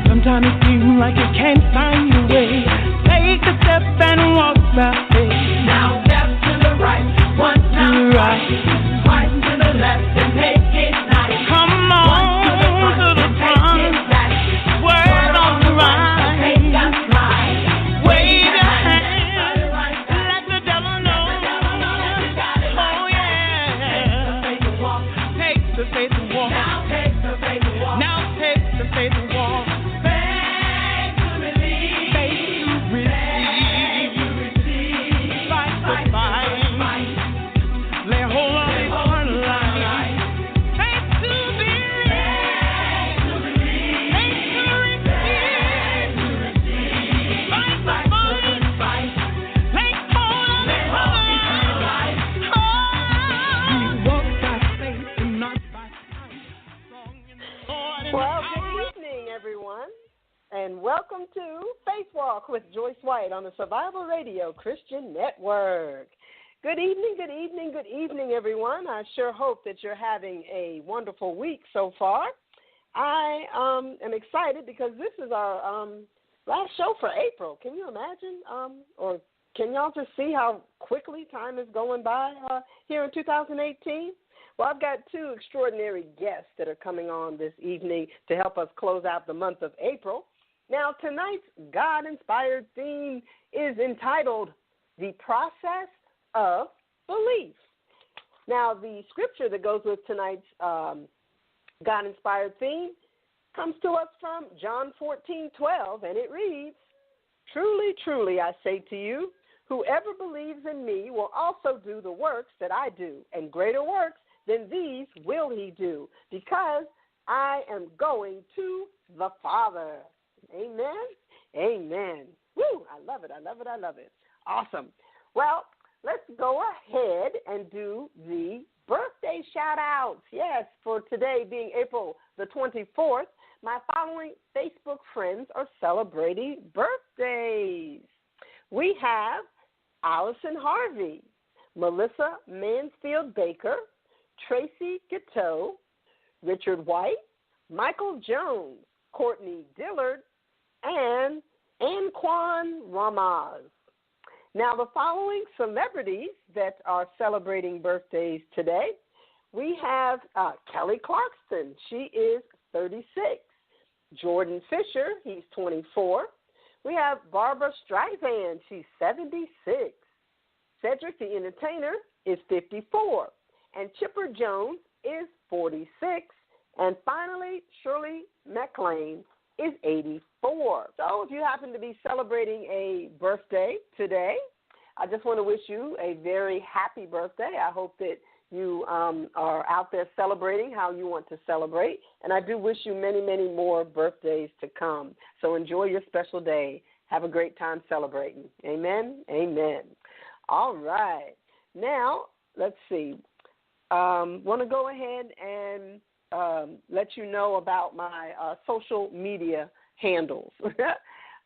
Sometimes it seems like you can't find your way. Take a step and walk by faith. Now step to the right, one now to the right, twice to the left and make it nice. Come on to the front, word on the right. Take a slide, Wave your hand, let the devil know. Oh yeah. Take the faith and walk. Now take the faith and walk. Now take the faith and walk. And welcome to Faith Walk with Joyce White on the Survival Radio Christian Network. Good evening, everyone. I sure hope that you're having a wonderful week so far. I am excited because this is our last show for April. Can you imagine? Or can y'all just see how quickly time is going by here in 2018? Well, I've got two extraordinary guests that are coming on this evening to help us close out the month of April. Now, tonight's God-inspired theme is entitled, The Process of Belief. Now, the scripture that goes with tonight's God-inspired theme comes to us from John 14:12, and it reads, Truly, truly, I say to you, whoever believes in me will also do the works that I do, and greater works than these will he do, because I am going to the Father. Amen. Amen. Woo, I love it. Awesome. Well, let's go ahead and do the birthday shout-outs. Yes, for today being April the 24th, my following Facebook friends are celebrating birthdays. We have Allison Harvey, Melissa Mansfield-Baker, Tracy Giteau, Richard White, Michael Jones, Courtney Dillard, and Anquan Ramaz. Now, the following celebrities that are celebrating birthdays today, we have Kelly Clarkson. She is 36. Jordan Fisher, he's 24. We have Barbara Streisand. She's 76. Cedric the Entertainer is 54. And Chipper Jones is 46. And finally, Shirley MacLaine is 84. So if you happen to be celebrating a birthday today, I just want to wish you a very happy birthday. I hope that you are out there celebrating how you want to celebrate. And I do wish you many, many more birthdays to come. So enjoy your special day. Have a great time celebrating. Amen? Amen. All right. Now, let's see. Want to go ahead and let you know about my social media handles.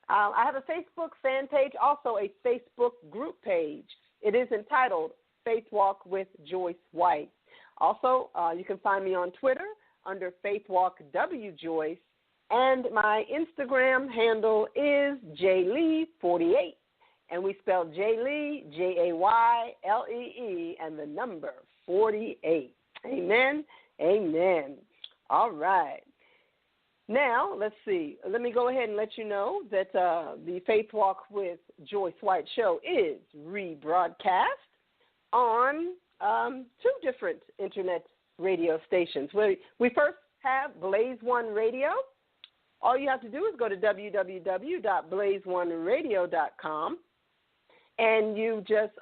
I have a Facebook fan page, also a Facebook group page. It is entitled Faith Walk with Joyce White. Also, you can find me on Twitter under FaithWalkWJoyce, and my Instagram handle is JLee48, and we spell JLee, JAYLEE, and the number 48. Amen. Amen. All right. Now, let's see. Let me go ahead and let you know that the Faith Walk with Joyce White show is rebroadcast on two different internet radio stations. We first have Blaze One Radio. All you have to do is go to www.blaze1radio.com, and you just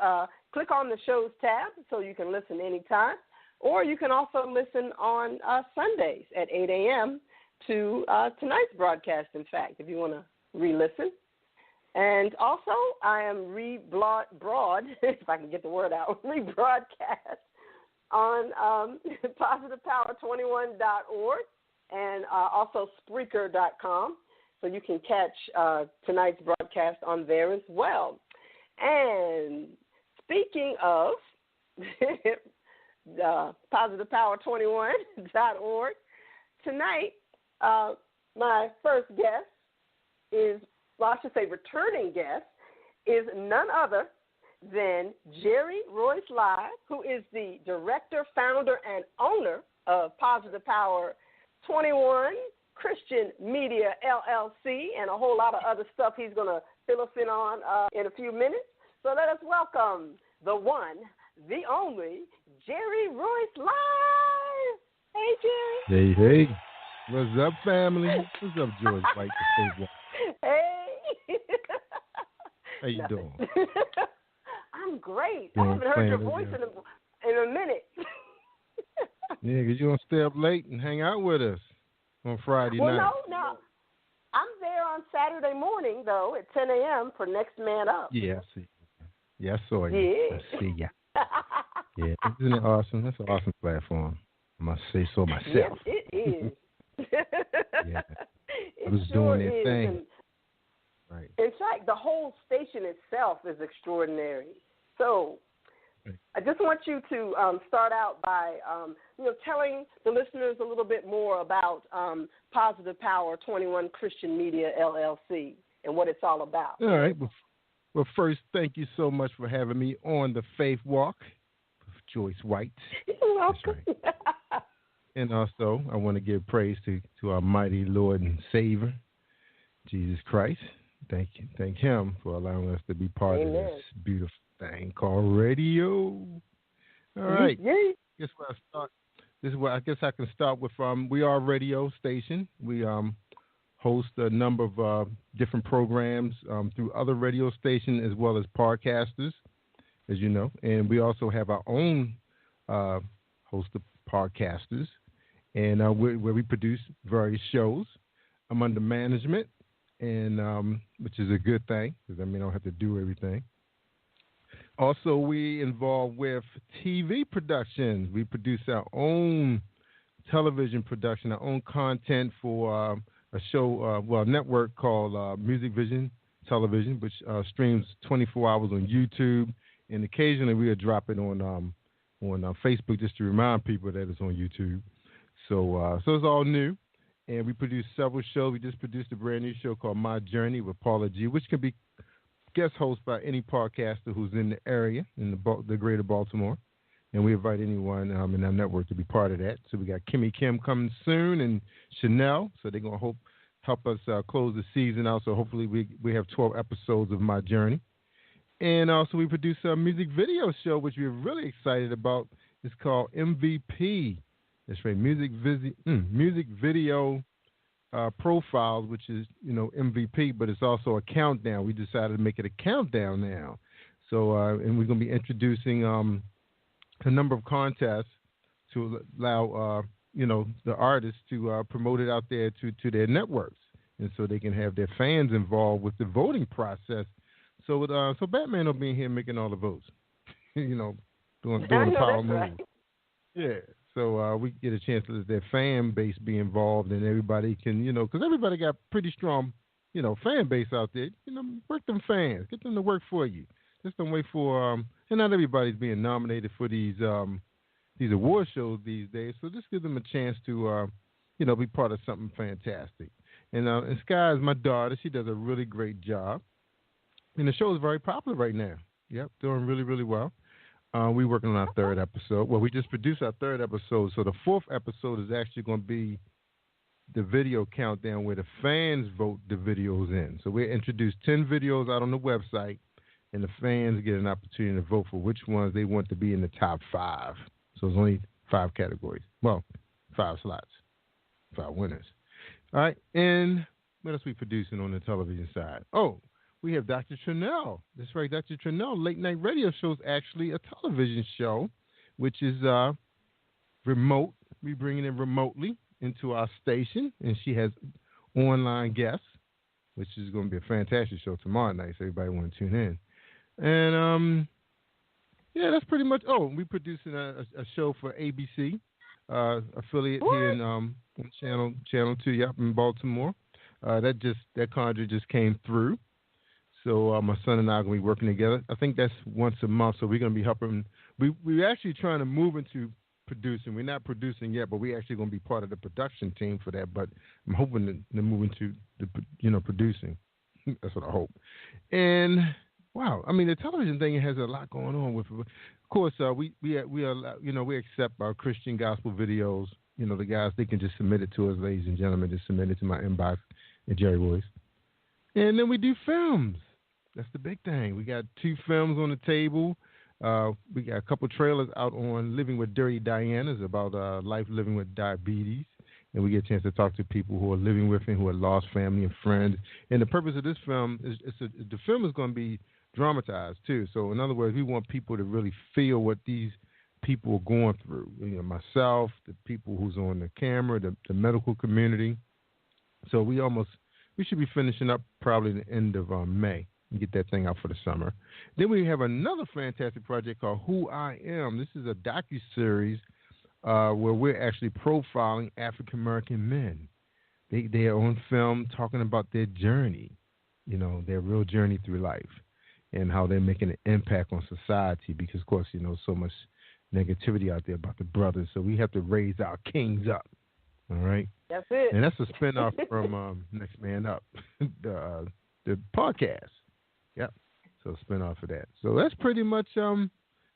click on the shows tab so you can listen anytime. Or you can also listen on Sundays at 8 a.m. to tonight's broadcast, in fact, if you want to re-listen. And also, I am if I can get the word out, rebroadcast on positivepower21.org and also Spreaker.com. So you can catch tonight's broadcast on there as well. And speaking of positivepower21.org. Tonight, my first guest is, well, I should say returning guest, is none other than Jerry Royce Live, who is the director, founder, and owner of Positive Power 21, Christian Media LLC, and a whole lot of other stuff he's going to fill us in on in a few minutes. So let us welcome the one, the only, Jerry Royce Live. Hey, Jerry. Hey. What's up, family? What's up, Joyce? White, the Facebook? Hey. How you doing? I'm great. Doing I haven't heard your fine, voice yeah. in a minute. Yeah, because you're going to stay up late and hang out with us on Friday night. No. I'm there on Saturday morning, though, at 10 a.m. for Next Man Up. Yeah, I see. Yeah, I saw you. Yeah. I see ya. Yeah, isn't it awesome? That's an awesome platform. I must say so myself. Yes, it is. Yeah. It I was sure doing their is. thing. And Right. in fact, the whole station itself is extraordinary. So I just want you to start out by, telling the listeners a little bit more about Positive Power 21 Christian Media LLC and what it's all about. All right. Well, first, thank you so much for having me on the Faith Walk with Joyce White. You're welcome. That's right. And also, I want to give praise to our mighty Lord and Savior, Jesus Christ. Thank Him for allowing us to be part Amen. of this beautiful thing called radio. All right. Yay. Guess where I start? This is where I guess I can start with. We are a radio station. We host a number of different programs through other radio stations as well as podcasters, as you know. And we also have our own host of podcasters, and where we produce various shows. I'm under management, and which is a good thing because I don't have to do everything. Also, we involved with TV productions. We produce our own television production, our own content for a show, a network called Music Vision Television, which streams 24 hours on YouTube, and occasionally we drop it on Facebook just to remind people that it's on YouTube. So it's all new. And we produce several shows. We just produced a brand new show called My Journey with Paula G, which can be guest hosted by any podcaster who's in the area, in the greater Baltimore. And we invite anyone in our network to be part of that. So we got Kimmy Kim coming soon and Chanel. So they're going to help us close the season out. So hopefully we have 12 episodes of My Journey. And also we produce a music video show, which we're really excited about. It's called MVP. That's right, music video profiles, which is, MVP, but it's also a countdown. We decided to make it a countdown now. So, and we're going to be introducing a number of contests to allow, the artists to promote it out there to their networks. And so they can have their fans involved with the voting process. So, so Batman will be in here making all the votes, doing the power move. Right. Yeah. So we get a chance to let their fan base be involved, and everybody can, because everybody got pretty strong, fan base out there. Work them fans, get them to work for you. Just don't wait for, and not everybody's being nominated for these award shows these days. So just give them a chance to, be part of something fantastic. And Sky is my daughter. She does a really great job, and the show is very popular right now. Yep, doing really, really well. We're working on our third episode. Well, we just produced our third episode, so the fourth episode is actually going to be the video countdown where the fans vote the videos in. So we introduced 10 videos out on the website, and the fans get an opportunity to vote for which ones they want to be in the top 5. So it's only 5 categories. Well, 5 slots, 5 winners. All right, and what else are we producing on the television side? Oh, we have Dr. Trinell. That's right, Dr. Trinell. Late Night Radio Show is actually a television show, which is remote. We bring it in remotely into our station, and she has online guests, which is going to be a fantastic show tomorrow night, so everybody want to tune in. And, that's pretty much. Oh, we're producing a show for ABC, affiliate here in on Channel 2, in Baltimore. That contract just came through. So my son and I are going to be working together. I think that's once a month. So we're going to be helping. We're actually trying to move into producing. We're not producing yet, but we're actually going to be part of the production team for that. But I'm hoping to move into the producing. That's what I hope. And wow, I mean the television thing has a lot going on with. Of course, we accept our Christian gospel videos. The guys, they can just submit it to us, ladies and gentlemen. Just submit it to my inbox at Jerry Royce. And then we do films. That's the big thing. We got 2 films on the table. We got a couple trailers out on Living with Dirty Diana. It's about life living with diabetes. And we get a chance to talk to people who are living with it, who have lost family and friends. And the purpose of this film is the film is going to be dramatized, too. So, in other words, we want people to really feel what these people are going through. Myself, the people who's on the camera, the medical community. So we should be finishing up probably the end of May and get that thing out for the summer. Then we have another fantastic project called Who I Am. This is a docuseries where we're actually profiling African American men. They are on film talking about their journey, their real journey through life and how they're making an impact on society because, of course, so much negativity out there about the brothers. So we have to raise our kings up. All right. That's it. And that's a spinoff from Next Man Up, the podcast. Yep. So a spinoff of that. So that's pretty much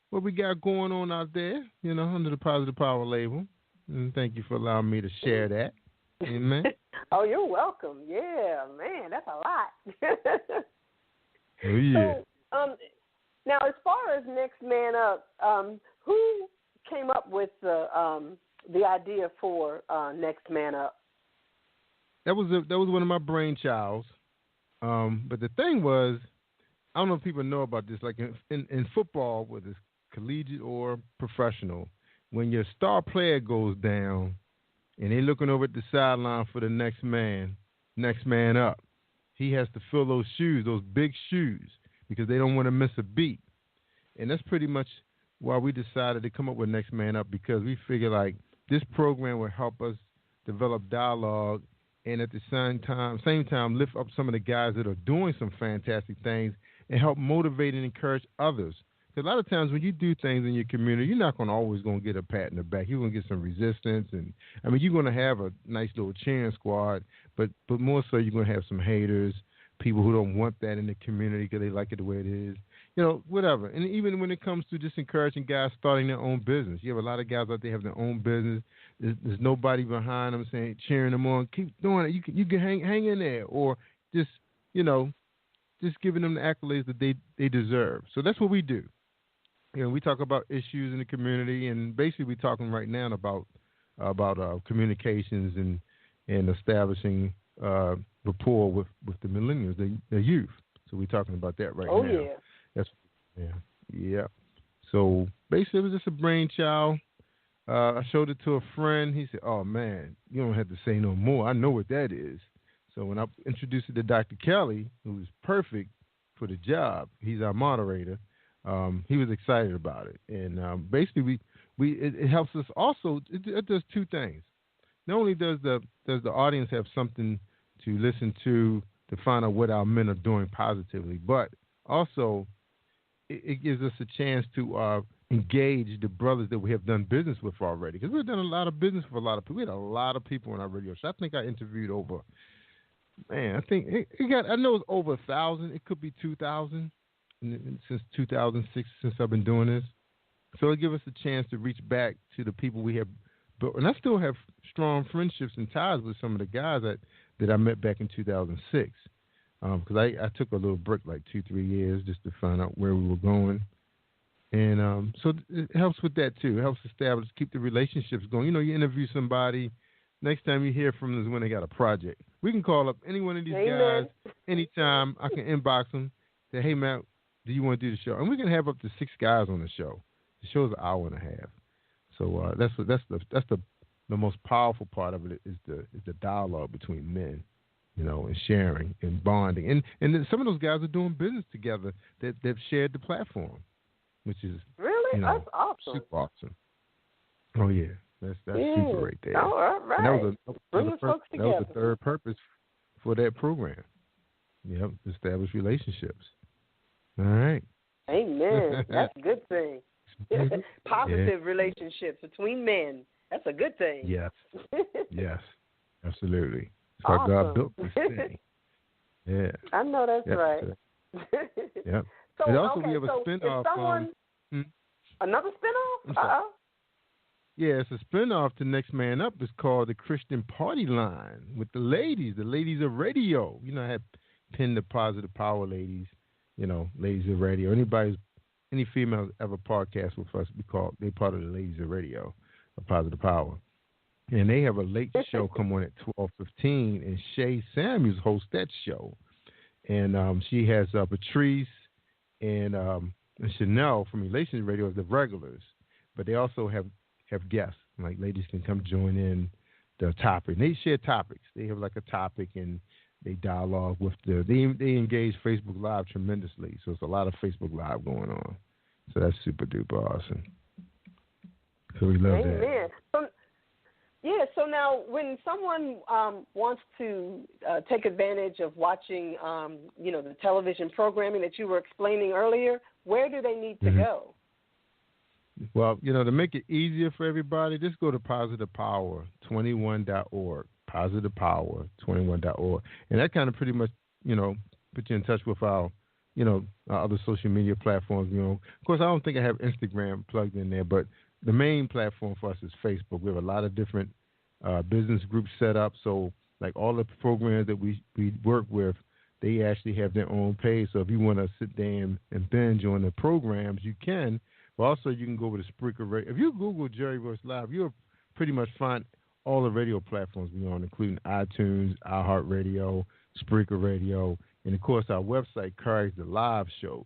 what we got going on out there, under the Positive Power label. And thank you for allowing me to share that. Amen. Oh, you're welcome. Yeah, man, that's a lot. Oh yeah. So, now as far as Next Man Up, who came up with the idea for Next Man Up? That was one of my brainchilds. But the thing was, I don't know if people know about this. Like in football, whether it's collegiate or professional, when your star player goes down, and they're looking over at the sideline for the next man up, he has to fill those shoes, those big shoes, because they don't want to miss a beat. And that's pretty much why we decided to come up with Next Man Up, because we figure like this program will help us develop dialogue and at the same time lift up some of the guys that are doing some fantastic things and help motivate and encourage others. Because a lot of times when you do things in your community, you're not always going to get a pat in the back. You're going to get some resistance. And, I mean, you're going to have a nice little cheering squad, but more so you're going to have some haters, people who don't want that in the community because they like it the way it is. Whatever. And even when it comes to just encouraging guys starting their own business, you have a lot of guys out there have their own business. There's nobody behind them saying, cheering them on, keep doing it. You can hang in there, or just giving them the accolades that they deserve. So that's what we do. We talk about issues in the community, and basically we're talking right now about communications and establishing rapport with the millennials, the youth. So we're talking about that right now. Oh yeah. Yeah. So basically, it was just a brainchild. I showed it to a friend. He said, "Oh man, you don't have to say no more. I know what that is." So when I introduced it to Dr. Kelly, who's perfect for the job, he's our moderator. He was excited about it, and basically, it helps us also. It does 2 things. Not only does the audience have something to listen to find out what our men are doing positively, but also it gives us a chance to engage the brothers that we have done business with already, because we've done a lot of business with a lot of people. We had a lot of people on our radio show. I think I interviewed over. Man, I think I know it's over 1,000. It could be 2,000 since 2006, since I've been doing this. So it gives us a chance to reach back to the people we have built. And I still have strong friendships and ties with some of the guys that I met back in 2006. Because I took a little break, like 2-3 years, just to find out where we were going. And so it helps with that, too. It helps keep the relationships going. You interview somebody. Next time you hear from them is when they got a project. We can call up any one of these guys anytime. I can inbox them, say, "Hey, man, do you want to do the show?" And we can have up to 6 guys on the show. The show's an hour and a half. So that's the most powerful part of it is the dialogue between men, and sharing and bonding. And then some of those guys are doing business together they've shared the platform, which is really that's awesome. Super awesome. Oh yeah. That's super right there. All right. And that was the third purpose for that program. Yep, establish relationships. All right. Amen. That's a good thing. Positive relationships between men. That's a good thing. Yes. Yes. Absolutely. That's how Awesome. God built this thing. Yeah. I know that's Yep. right. Yep. So, And also okay, we have a so spinoff. if someone, another spinoff? Uh-oh. Yeah, it's a spinoff to Next Man Up. It's called the Christian Party Line with the ladies of radio. You know, I had pinned the Positive Power ladies, you know, ladies of radio. Any females ever podcast with us, they part of the ladies of radio, of Positive Power. And they have a late show come on at 12:15, and Shay Samuels hosts that show. And she has Patrice and Chanel from Relations Radio as the regulars, but they also have guests. Like ladies can come join in the topic. And they share topics. They have like a topic and they dialogue with they engage Facebook Live tremendously. So it's a lot of Facebook Live going on. So that's super duper awesome. So we love that. So now when someone wants to take advantage of watching, the television programming that you were explaining earlier, where do they need to go? Well, to make it easier for everybody, just go to positivepower21.org, positivepower21.org. And that kind of pretty much, put you in touch with our other social media platforms. Of course, I don't think I have Instagram plugged in there, but the main platform for us is Facebook. We have a lot of different business groups set up. So, like all the programs that we work with, they actually have their own page. So if you want to sit there and binge on the programs, you can. But also, you can go over to Spreaker Radio. If you Google Jerry Royce Live, you'll pretty much find all the radio platforms we're on, including iTunes, iHeartRadio, Spreaker Radio, and, of course, our website carries the live shows.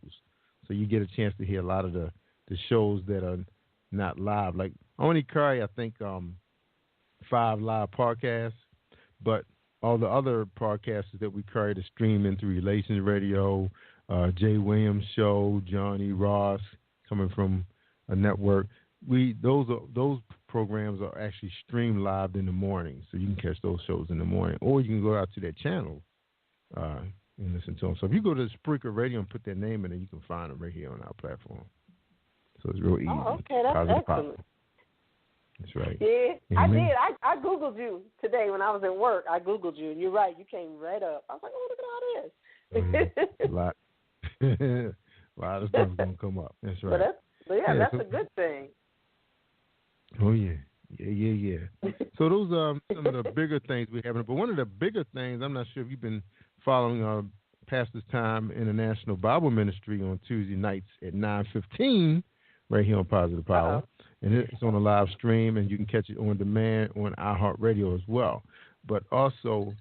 So you get a chance to hear a lot of the shows that are not live. Like, I only carry, I think, 5 live podcasts, but all the other podcasts that we carry to stream in through Relations Radio, Jay Williams Show, Johnny Ross, coming from a network. Those programs are actually streamed live in the morning, so you can catch those shows in the morning, or you can go out to their channel and listen to them. So if you go to Spreaker Radio and put their name in it, you can find them right here on our platform. So it's real easy. Oh, okay, that's Positive excellent. Power. That's right. Yeah, Mm-hmm. I did. I Googled you today when I was at work. I Googled you, and you're right. You came right up. I was like, oh, look at all this. A lot. A lot of stuff's going to come up. That's right. That's a good thing. Oh, yeah. Yeah. So those are some of the bigger things we have. But one of the bigger things, I'm not sure if you've been following Pastor's Time International Bible Ministry on Tuesday nights at 9:15 right here on Positive Power. Uh-huh. And it's on a live stream, and you can catch it on demand on iHeartRadio as well. But also,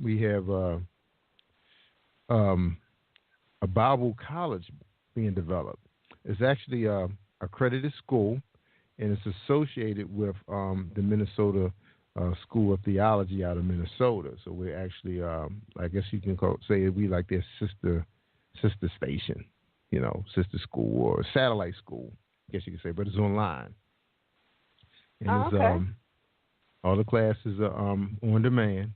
we have a Bible college being developed. It's actually a accredited school, and it's associated with the Minnesota School of Theology out of Minnesota. So we're actually, I guess you can say we like their sister station, sister school or satellite school, I guess you could say, but it's online. And it's, all the classes are on demand.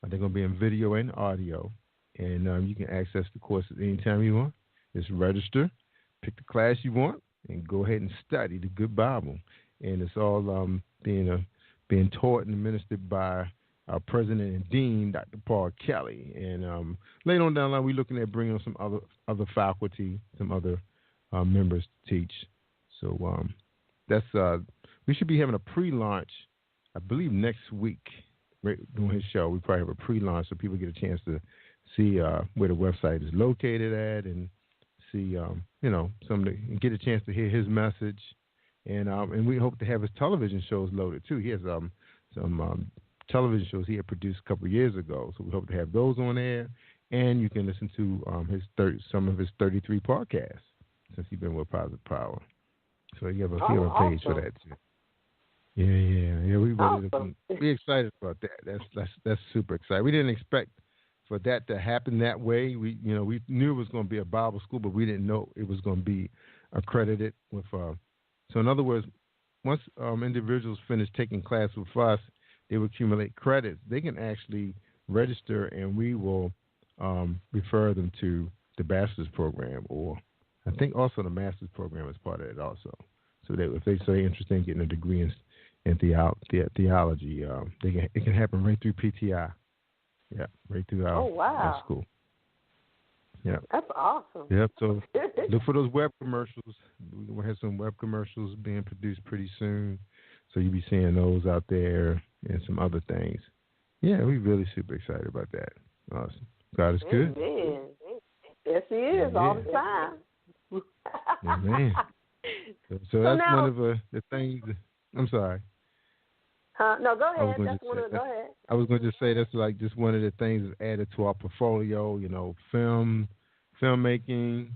They're going to be in video and audio, and you can access the courses anytime you want. Just register, pick the class you want, and go ahead and study the good Bible. And it's all being taught and administered by our president and dean, Dr. Paul Kelly. And later on down the line, we're looking at bringing on some other faculty, some other members to teach. So that's we should be having a pre-launch, I believe, next week. Right during his show, we probably have a pre-launch so people get a chance to see where the website is located at and see, and get a chance to hear his message. And we hope to have his television shows loaded too. He has some television shows he had produced a couple of years ago, so we hope to have those on air. And you can listen to some of his 33 podcasts since he's been with Positive Power. So you have a page for that too. Yeah. We're excited about that. That's super exciting. We didn't expect for that to happen that way. We knew it was going to be a Bible school, but we didn't know it was going to be accredited with. So in other words, once individuals finish taking class with us, they will accumulate credits. They can actually register, and we will refer them to the bachelor's program, or I think also the master's program is part of it also. So that if they say interested in getting a degree in theology, it can happen right through PTI. Yeah, right through our school. Yeah, that's awesome. Yep. So look for those web commercials. We're gonna have some web commercials being produced pretty soon, so you'll be seeing those out there and some other things. Yeah, we're really super excited about that. Awesome. God is good. Amen. Yes, He is all the time. Amen. So that's now, one of the things. I'm sorry. No, go ahead. Go ahead. I was going to just say that's like just one of the things that's added to our portfolio. You know, filmmaking,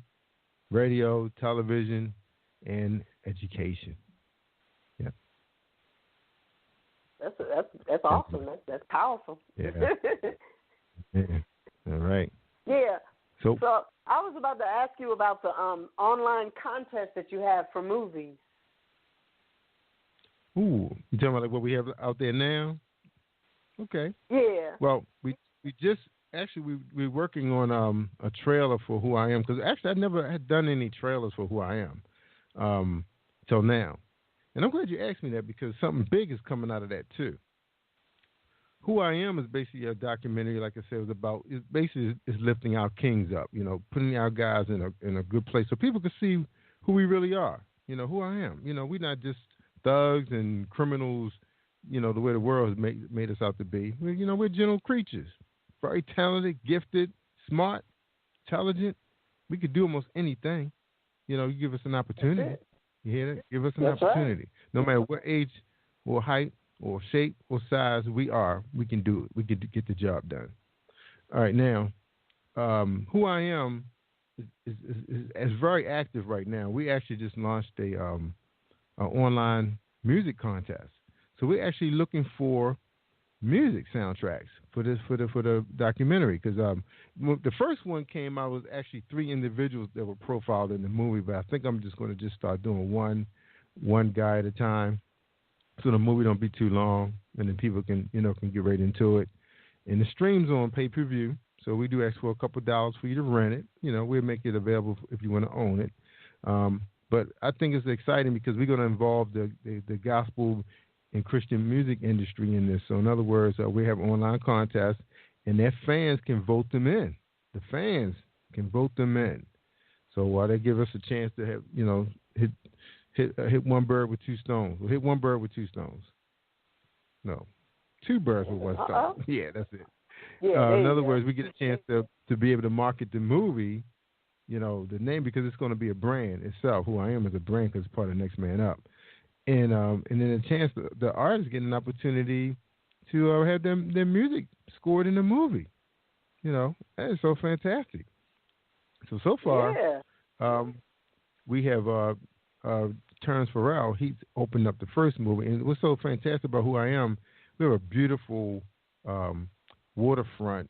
radio, television, and education. Yeah. That's awesome. That's powerful. Yeah. Yeah. All right. Yeah. So I was about to ask you about the online contest that you have for movies. Ooh, you talking about like what we have out there now? Okay. Yeah. Well, we just actually we're working on a trailer for Who I Am, because actually I never had done any trailers for Who I Am till now, and I'm glad you asked me that because something big is coming out of that too. Who I Am is basically a documentary, like I said, is lifting our kings up, you know, putting our guys in a good place so people can see who we really are. You know, who I am. You know, we're not just thugs and criminals, you know, the way the world has made us out to be. We're gentle creatures, very talented, gifted, smart, intelligent. We could do almost anything. You know, you give us an opportunity. You hear that? Give us an opportunity. Right. No matter what age or height or shape or size we are, we can do it. We can get the job done. All right, now, Who I Am is very active right now. We actually just launched a online music contest. So we're actually looking for music soundtracks for the documentary, because the first one came out was actually 3 individuals that were profiled in the movie, but I think I'm just going to start doing one guy at a time, so the movie don't be too long, and then people can get right into it. And the stream's on pay-per-view, so we do ask for a couple $, for you to rent it. You know, we'll make it available if you want to own it. But I think it's exciting because we're going to involve the gospel and Christian music industry in this. So in other words, we have an online contest, and their fans can vote them in. The fans can vote them in. So they give us a chance to have, hit one bird with 2 stones. We'll hit one bird with 2 stones. No, 2 birds with 1 stone. Yeah, that's it. Yeah, in other words, we get a chance to be able to market the movie, the name, because it's going to be a brand itself. Who I Am is a brand because it's part of Next Man Up. And then a chance the artists get an opportunity to have their music scored in the movie. That is so fantastic. So far, we have Terrence Farrell. He's opened up the first movie, and what's so fantastic about Who I Am, we have a beautiful waterfront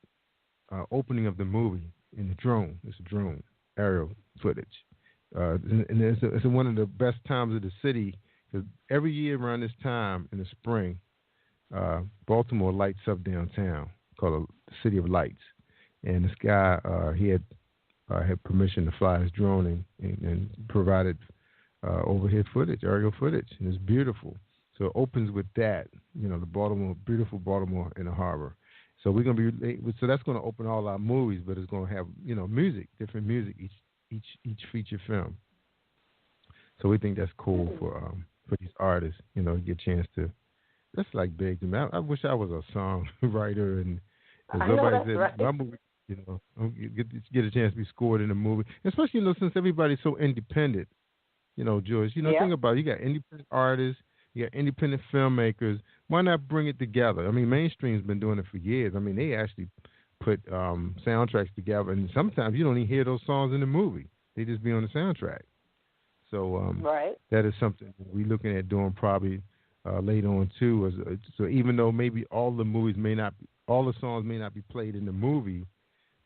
opening of the movie in the drone. It's a drone aerial footage, and it's one of the best times of the city. Because every year around this time in the spring, Baltimore lights up downtown, called the City of Lights. And this guy, he had permission to fly his drone and provided overhead footage, aerial footage, and it's beautiful. So it opens with that, the beautiful Baltimore in the harbor. So we're gonna so that's gonna open all our movies, but it's gonna have music, different music each feature film. So we think that's cool for these artists, get a chance to. That's like big to me. I wish I was a songwriter, and somebody said my movie, get a chance to be scored in a movie, especially since everybody's so independent. Joyce, think about it. You got independent artists, you got independent filmmakers. Why not bring it together? I mean, mainstream's been doing it for years. I mean, they actually put soundtracks together, and sometimes you don't even hear those songs in the movie. They just be on the soundtrack. So that is something we're looking at doing probably later on too. So even though maybe all the songs may not be played in the movie,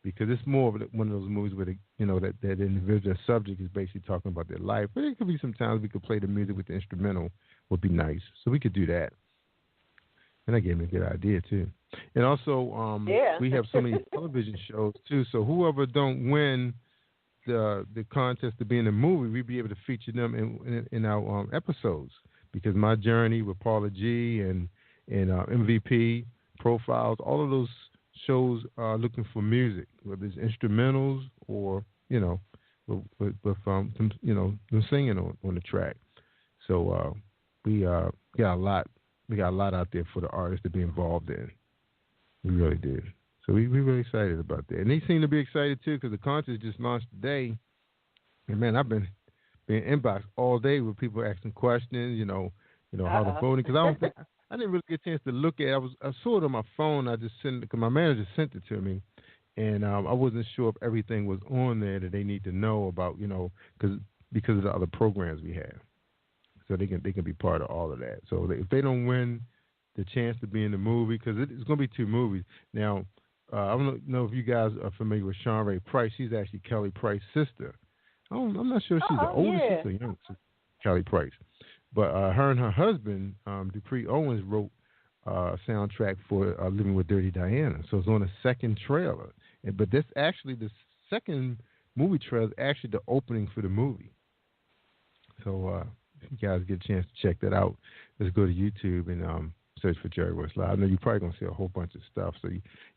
because it's more of one of those movies where that individual subject is basically talking about their life. But it could be sometimes we could play the music with the instrumental, would be nice. So we could do that. And that gave me a good idea too. And also, Yeah. we have so many television shows too. So whoever don't win the contest to be in the movie, we'd be able to feature them in our episodes. Because My Journey with Paula G and MVP Profiles, all of those shows are looking for music, whether it's instrumentals or them singing on the track. So we got a lot. We got a lot out there for the artists to be involved in. We really did. So we're really excited about that. And they seem to be excited too because the contest just launched today. And man, I've been inboxed all day with people asking questions. How to voting because I didn't really get a chance to look at it. I saw it on my phone. I just sent it because my manager sent it to me, and I wasn't sure if everything was on there that they need to know about. Because of the other programs we have, so they can be part of all of that. So if they don't win the chance to be in the movie, because it's going to be 2 movies now. I don't know if you guys are familiar with Sean Ray Price. She's actually Kelly Price's sister. I'm not sure if she's the older sister or younger sister, Kelly Price. But her and her husband, Dupree Owens, wrote a soundtrack for Living with Dirty Diana. So it's on the second trailer. But this actually, the second movie trailer is actually the opening for the movie. So if you guys get a chance to check that out, let's go to YouTube and search for Jerry Royce Live. I know you're probably going to see a whole bunch of stuff. So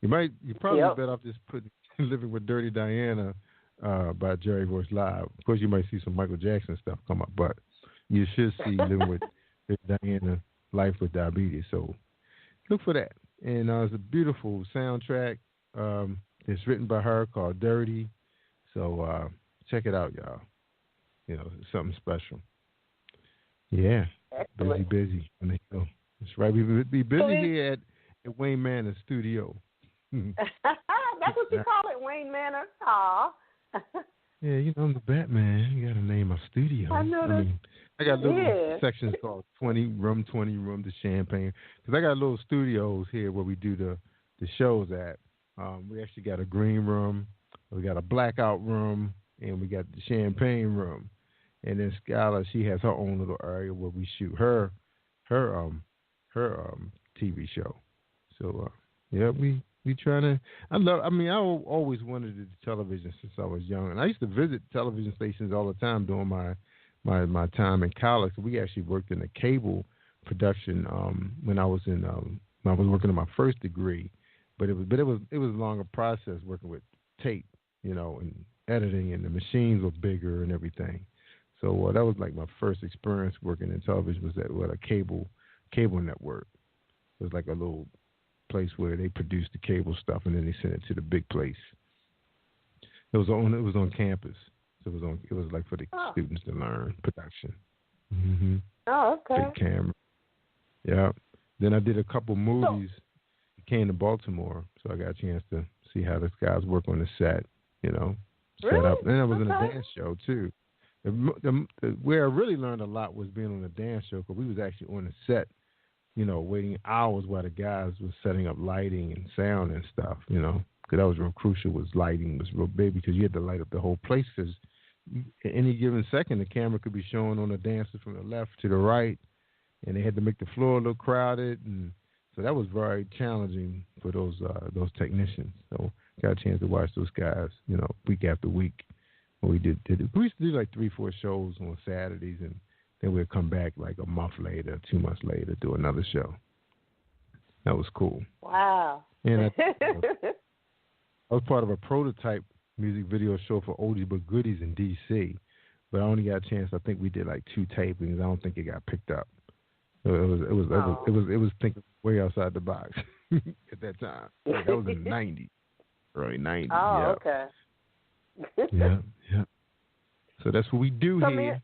you're probably better off just putting Living with Dirty Diana by Jerry Royce Live. Of course, you might see some Michael Jackson stuff come up, but you should see Living with Diana, Life with Diabetes. So look for that. And it's a beautiful soundtrack. It's written by her called Dirty. So check it out, y'all. It's something special. Yeah. Excellent. Busy. That's right. We be busy here at Wayne Manor Studio. That's what you call it, Wayne Manor? Aw. Yeah, I'm the Batman. You got to name a studio. I know that. I got little sections called room 20, room to champagne. Because I got little studios here where we do the shows at. We actually got a green room, we got a blackout room, and we got the champagne room. And then Skylar, she has her own little area where we shoot her TV show. So we trying to. I always wanted to do television since I was young, and I used to visit television stations all the time during my time in college. We actually worked in a cable production when I was working on my first degree, but it was a longer process working with tape, and editing, and the machines were bigger and everything. So that was like my first experience working in television was at a cable network. It was like a little place where they produced the cable stuff and then they sent it to the big place. It was on campus. So it was like for the students to learn production. Mm-hmm. Oh, okay. Big camera. Yeah. Then I did a couple movies. Came to Baltimore, so I got a chance to see how the guys work on the set. Set up. And I was in a dance show too. Where I really learned a lot was being on the dance show because we was actually on the set, waiting hours while the guys was setting up lighting and sound and stuff, because that was real crucial. Lighting was real big because you had to light up the whole place because at any given second the camera could be showing on the dancers from the left to the right, and they had to make the floor a little crowded, and so that was very challenging for those technicians. So got a chance to watch those guys, week after week. We used to do like 3-4 shows on Saturdays, and then we'd come back like a month later, 2 months later, do another show. That was cool. Wow. And I was part of a prototype music video show for Oldies But Goodies in D.C., but I only got a chance. I think we did like 2 tapings. I don't think it got picked up. So it was thinking way outside the box at that time. That was in the 90s, early 90s. Oh, okay. Yeah. So that's what we do here.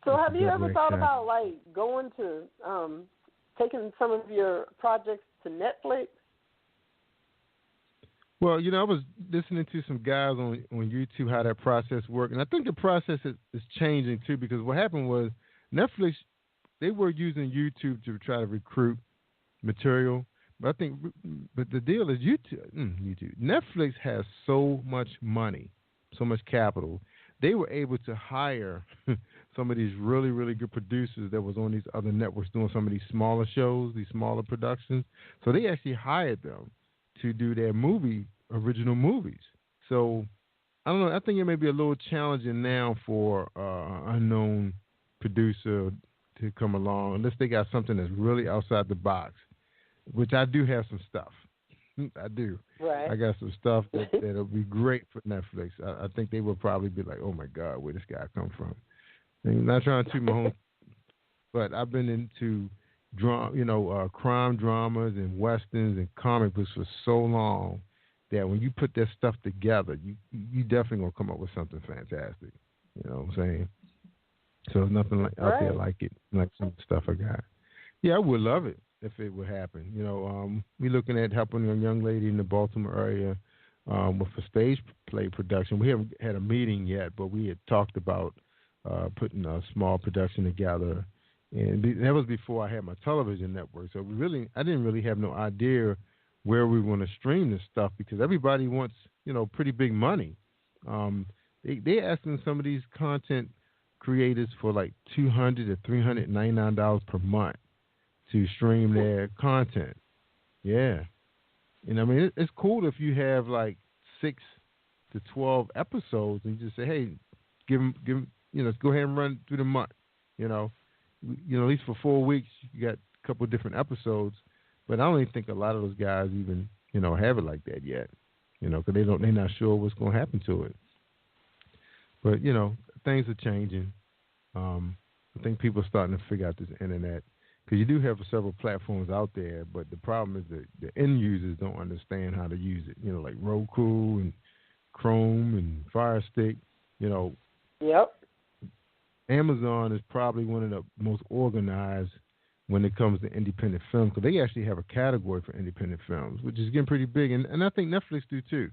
So have you ever thought about like going to taking some of your projects to Netflix? Well, I was listening to some guys on YouTube how that process worked, and I think the process is changing too because what happened was Netflix, they were using YouTube to try to recruit material. But the deal is YouTube. Netflix has so much money, so much capital they were able to hire some of these really, really good producers that was on these other networks doing some of these smaller shows, these smaller productions. So they actually hired them to do their original movies. So I don't know. I think it may be a little challenging now for an unknown producer to come along unless they got something that's really outside the box, which I do have some stuff. I do. Right. I got some stuff that'll be great for Netflix. I think they will probably be like, "Oh my God, where this guy come from?" And I'm not trying to toot my own, but I've been into crime dramas and westerns and comic books for so long that when you put that stuff together, you definitely gonna come up with something fantastic. You know what I'm saying? So there's nothing out there like it, like some stuff I got. Yeah, I would love it if it would happen. We're looking at helping a young lady in the Baltimore area with a stage play production. We haven't had a meeting yet, but we had talked about putting a small production together. And that was before I had my television network. So I didn't really have no idea where we want to stream this stuff because everybody wants, pretty big money. They asking some of these content creators for like $200 to $399 per month to stream their content. Yeah. And I mean, it's cool if you have like 6 to 12 episodes and you just say, hey, give them, go ahead and run through the month. At least for 4 weeks, you got a couple of different episodes. But I don't even think a lot of those guys even, have it like that yet. Because they're not sure what's going to happen to it. But things are changing. I think people are starting to figure out this internet because you do have several platforms out there, but the problem is that the end users don't understand how to use it. Like Roku and Chrome and Fire Stick. Yep. Amazon is probably one of the most organized when it comes to independent film because they actually have a category for independent films, which is getting pretty big, and I think Netflix do too.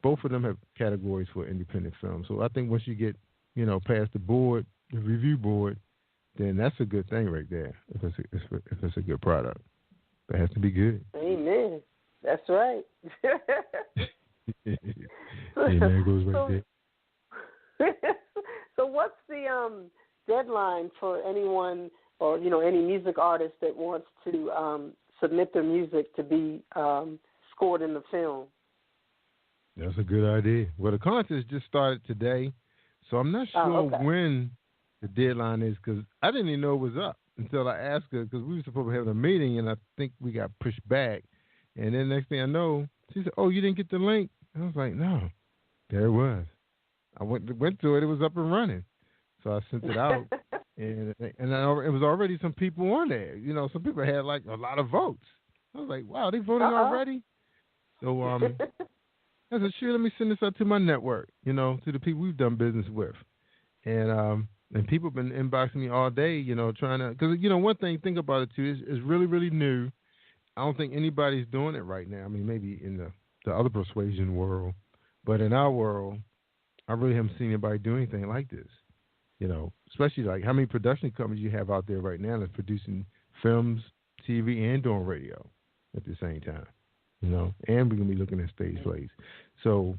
Both of them have categories for independent films. So I think once you get past the board, the review board, then that's a good thing right there. If it's a good product, that has to be good. Amen. That's right. Yeah, there goes right there. So what's the deadline for anyone or any music artist that wants to submit their music to be scored in the film? That's a good idea. Well, the contest just started today, so I'm not sure when the deadline is because I didn't even know it was up until I asked her because we were supposed to have a meeting and I think we got pushed back. And then next thing I know, she said, "Oh, you didn't get the link?" I was like, "No." There it was. I went to it. It was up and running. So I sent it out, and it was already some people on there. Some people had like a lot of votes. I was like, "Wow, they voted already?" So I said, "Sure, let me send this out to my network. To the people we've done business with." And people have been inboxing me all day. Trying to because one thing. Think about it too. Is really really new. I don't think anybody's doing it right now. I mean, maybe in the other persuasion world, but in our world, I really haven't seen anybody do anything like this. Especially like how many production companies you have out there right now that's producing films, TV, and doing radio at the same time. And we're gonna be looking at stage plays. So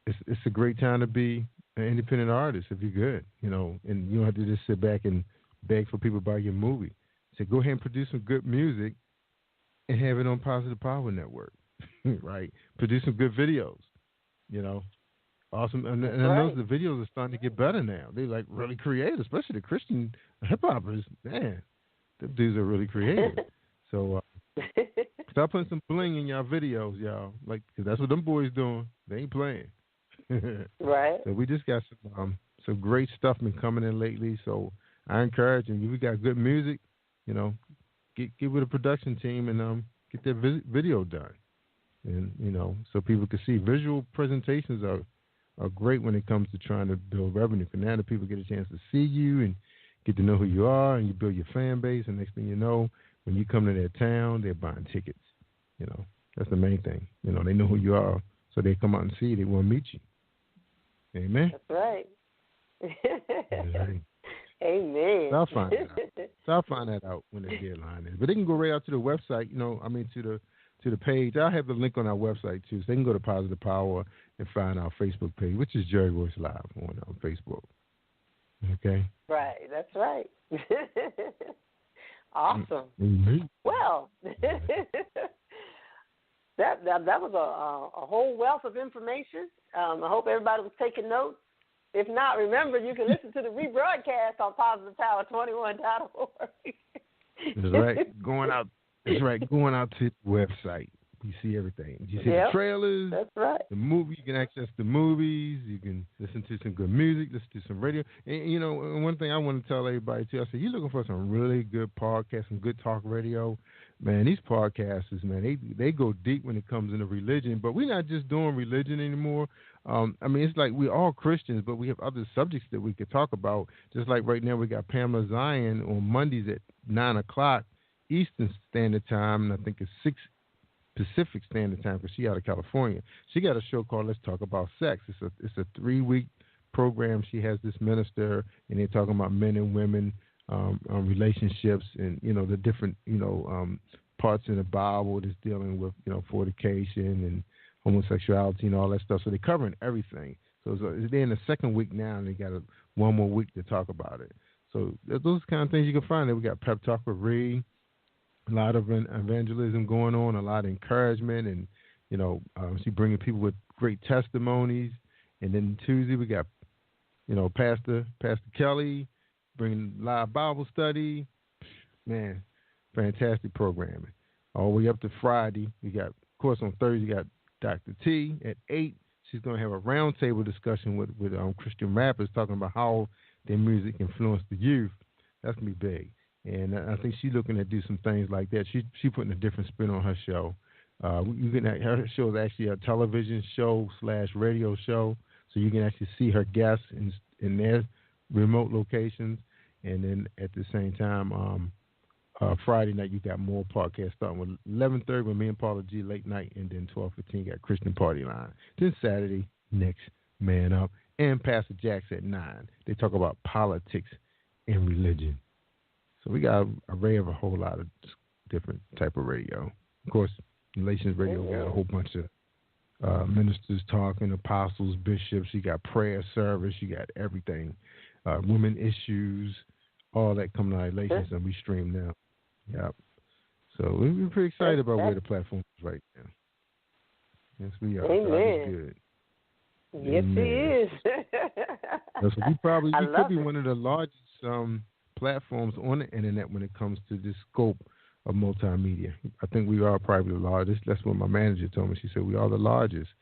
it's a great time to be an independent artist if you're good. And you don't have to just sit back and beg for people to buy your movie. So go ahead and produce some good music and have it on Positive Power Network, right? Produce some good videos. Awesome, and I know the videos are starting to get better now. They're like really creative, especially the Christian hip hoppers. Man, them dudes are really creative. So start putting some bling in y'all videos, y'all. Like, cause that's what them boys doing. They ain't playing. Right. So we just got some great stuff been coming in lately. So I encourage you. We got good music. Get with a production team and get that video done. And so people can see visual presentations are great when it comes to trying to build revenue. Because now the people get a chance to see you and get to know who you are, and you build your fan base. And next thing you know, when you come to their town, they're buying tickets. That's the main thing. They know who you are, so they come out and see you. They want to meet you. Amen. That's right. Right. Amen. So I'll find that out when the deadline is. But they can go right out to the website. To to the page. I'll have the link on our website too, so they can go to Positive Power and find our Facebook page, which is Jerry Royce Live on Facebook. Okay. Right. That's right. Awesome. Mm-hmm. Well, that was a whole wealth of information. I hope everybody was taking notes. If not, remember you can listen to the rebroadcast on PositivePower21.org. That's right. Going out. That's right. Going out to the website. You see everything. You see the trailers. That's right. The movie. You can access the movies. You can listen to some good music. Listen to some radio. And you know, one thing I want to tell everybody too. I said, you're looking for some really good podcasts, some good talk radio. Man, these podcasters, man, they go deep when it comes into religion. But we're not just doing religion anymore. I mean, it's like we're all Christians, but we have other subjects that we could talk about. Just like right now, we got Pamela Zion on Mondays at 9:00 Eastern Standard Time, and I think it's 6 Pacific Standard Time because she's out of California. She got a show called Let's Talk About Sex. It's a 3-week program. She has this minister, and they're talking about men and women, relationships, and you know the different parts in the Bible that's dealing with fornication and homosexuality and all that stuff. So they're covering everything. So they're in the second week now, and they got one more week to talk about it. So those kind of things you can find there. We got Pep Talk with Reed, a lot of evangelism going on, a lot of encouragement, and she bringing people with great testimonies. And then Tuesday we got Pastor Kelly bringing live Bible study. Man, fantastic programming. All the way up to Friday, we got, of course, on Thursday we got Dr. T at 8. She's going to have a roundtable discussion with Christian rappers talking about how their music influenced the youth. That's going to be big. And I think she's looking to do some things like that. She putting a different spin on her show. Her show is actually a television show / radio show, so you can actually see her guests in their remote locations. And then at the same time, Friday night you got more podcasts starting with 11:30 with me and Paula G late night, and then 12:15 got Christian Party Line. Then Saturday, Next Man Up, and Pastor Jack's at 9. They talk about politics and religion. So we got an array of a whole lot of different type of radio. Of course, Relations Radio got a whole bunch of ministers talking, apostles, bishops. You got prayer service. You got everything. Women issues, all that coming out of Relations, and we stream now. Yep. So we're pretty excited about where the platform is right now. Yes, we are. Amen. Good. Yes, Amen. he is. So we could be one of the largest platforms on the internet when it comes to this scope of multimedia. I think we are probably the largest. That's what my manager told me. She said we are the largest.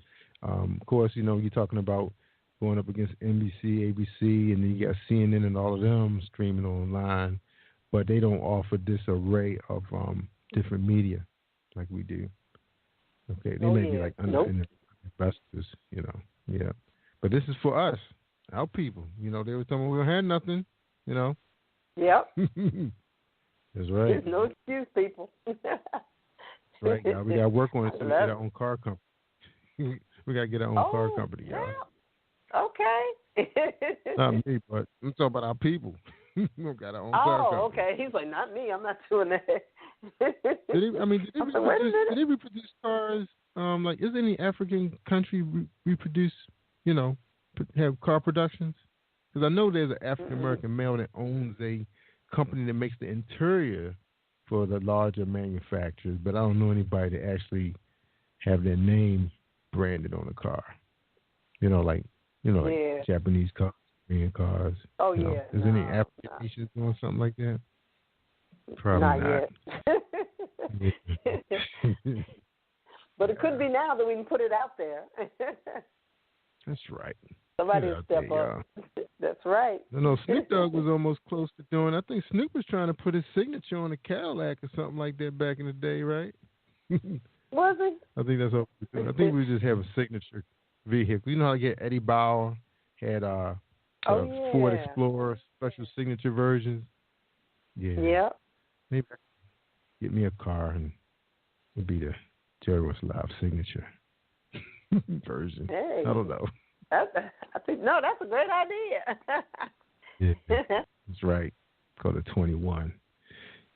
Of course, you're talking about going up against NBC, ABC, and then you got CNN and all of them streaming online, but they don't offer this array of different media like we do. Okay, they may be like investors, yeah. But this is for us, our people. They were telling me we don't have nothing, Yep. That's right. There's no excuse, people. That's right, y'all. We got to work on it so we get our own car company. We got to get our own car company, y'all. Okay. Not me, but I'm talking about our people. We got our own car company. Oh, okay. He's like, not me. I'm not doing that. Did they reproduce cars? Is any African country reproduce, have car productions? Because I know there's an African American male that owns a company that makes the interior for the larger manufacturers, but I don't know anybody that actually have their name branded on a car. Like Japanese cars, Korean cars. Oh, yeah. Is any African nations doing something like that? Probably not. Yet. But it could be now that we can put it out there. That's right. Somebody will step up. That's right. No, Snoop Dogg was almost close to doing. I think Snoop was trying to put his signature on a Cadillac or something like that back in the day, right? Was it? I think that's what we were doing. I think we just have a signature vehicle. You know how Eddie Bauer had Ford Explorer special signature versions? Yeah. Yep. Maybe I can get me a car and it'd be the Jerry Royce Live signature version. Hey. I don't know. I think that's a great idea. Yeah, that's right. Call it 21.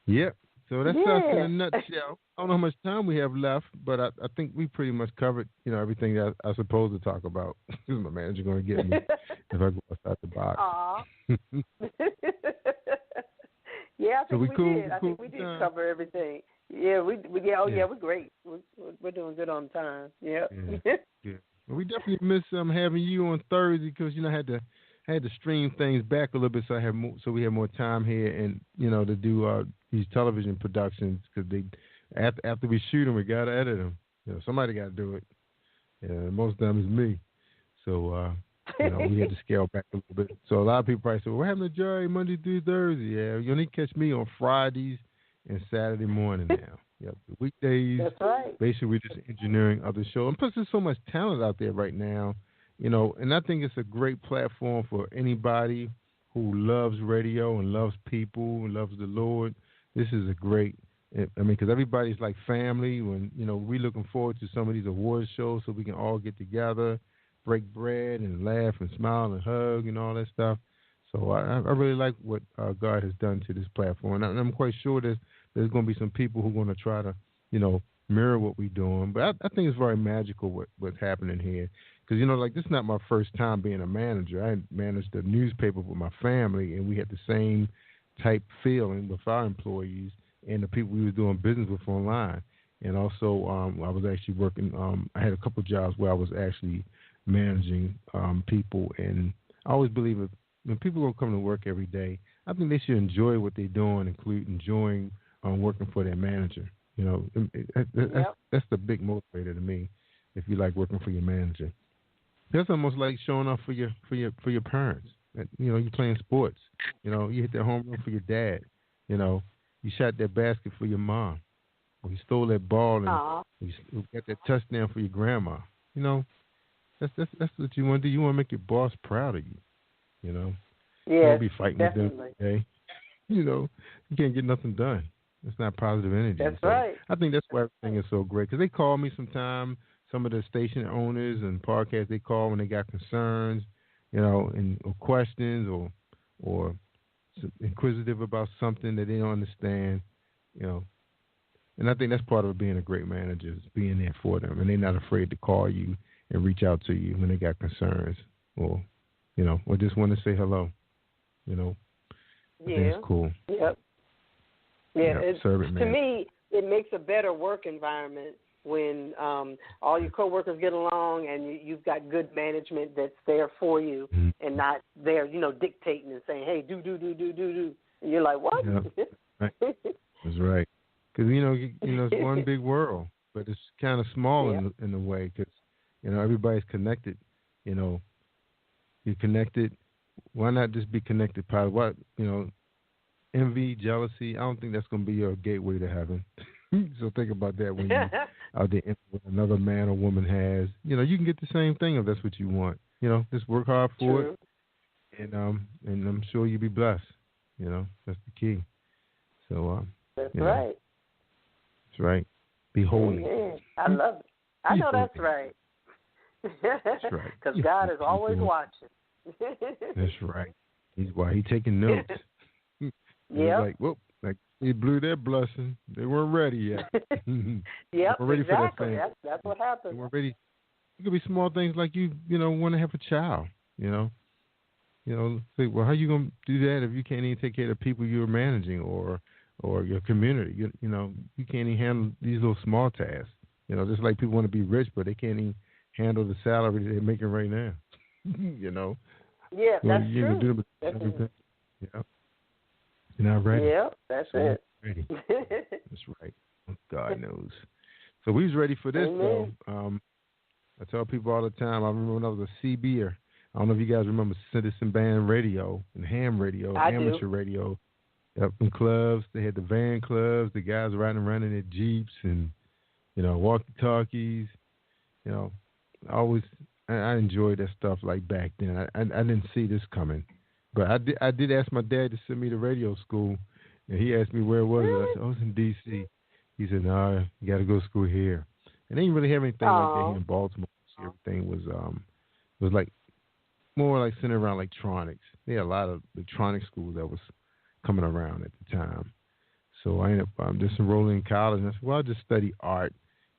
Yep. So that's us in a nutshell. I don't know how much time we have left, but I think we pretty much covered, everything that I was supposed to talk about. My manager going to get me if I go outside the box. Aw. Yeah, I So think we we cool. did. I think we did cover everything. Yeah, we're great. We're doing good on time. Yep. Yeah. Well, we definitely miss having you on Thursday because I had to stream things back a little bit so we had more time here and to do these television productions because after we shoot them we gotta edit them. Somebody got to do it. Yeah, most of them is me. So we had to scale back a little bit. So a lot of people probably say, well, "What happened to Jerry Monday through Thursday?" Yeah, you only catch me on Fridays and Saturday morning now. Yep, the weekdays. That's right. Basically, we're just engineering other shows. And plus, there's so much talent out there right now, and I think it's a great platform for anybody who loves radio and loves people and loves the Lord. This is a great, because everybody's like family. When, we're looking forward to some of these award shows so we can all get together, break bread and laugh and smile and hug and all that stuff. So I really like what God has done to this platform. And I'm quite sure there's going to be some people who are going to try to, mirror what we're doing. But I think it's very magical what's happening here. Because, this is not my first time being a manager. I managed a newspaper with my family, and we had the same type feeling with our employees and the people we were doing business with online. And also I was actually working, I had a couple of jobs where I was actually managing people. And I always believe that when people don't come to work every day, I think they should enjoy what they're doing, include enjoying working for their manager. That's the big motivator to me. If you like working for your manager, that's almost like showing up for your parents. You're playing sports. You hit that home run for your dad. You shot that basket for your mom, or you stole that ball and you got that touchdown for your grandma. That's what you want to do. You want to make your boss proud of you. You don't be fighting definitely. with them. Okay? You can't get nothing done. It's not positive energy. That's right. I think that's why everything is so great. Because they call me sometimes, some of the station owners and podcasts, they call when they got concerns, or questions or inquisitive about something that they don't understand, And I think that's part of being a great manager is being there for them. And they're not afraid to call you and reach out to you when they got concerns or just want to say hello, I think it's cool. Yep. Yeah, to me, it makes a better work environment when all your coworkers get along and you've got good management that's there for you and not there, dictating and saying, "Hey, do." And you're like, "What?" Yeah. Right. That's right. Because it's one big world, but it's kind of small in a way because everybody's connected. You're connected. Why not just be connected? Part of what envy, jealousy. I don't think that's going to be your gateway to heaven. So think about that when you're out there with another man or woman has. You can get the same thing if that's what you want. Just work hard for it, and I'm sure you'll be blessed. That's the key. So that's right. That's right. Be holy. Amen. I love it. I know that's right. That's right. Because God is always watching. That's right. He's taking notes. Yeah. Like, whoop, like he blew their blessing. They weren't ready yet. Yep, ready exactly. For that thing. That's what happens. They weren't ready. It could be small things like you want to have a child. Say, well, how you gonna do that if you can't even take care of the people you're managing or your community? You can't even handle these little small tasks. Just like people want to be rich, but they can't even handle the salary they're making right now. Yeah, that's you true. Do everything. Yeah. You're not ready. Yeah, that's it. Ready. That's right. God knows. So we was ready for this, though. I tell people all the time, I remember when I was a CBer. I don't know if you guys remember Citizen Band Radio and ham radio, amateur radio. Up in clubs, they had the van clubs, the guys riding around in their Jeeps and, walkie-talkies. I enjoyed that stuff like back then. I didn't see this coming. But I did ask my dad to send me to radio school, and he asked me where it was. I said, I was in D.C. He said, no, you got to go to school here. And they didn't really have anything like that here in Baltimore. Everything was like more like centered around electronics. They had a lot of electronic schools that was coming around at the time. So I ended up just enrolling in college, and I said, well, I'll just study art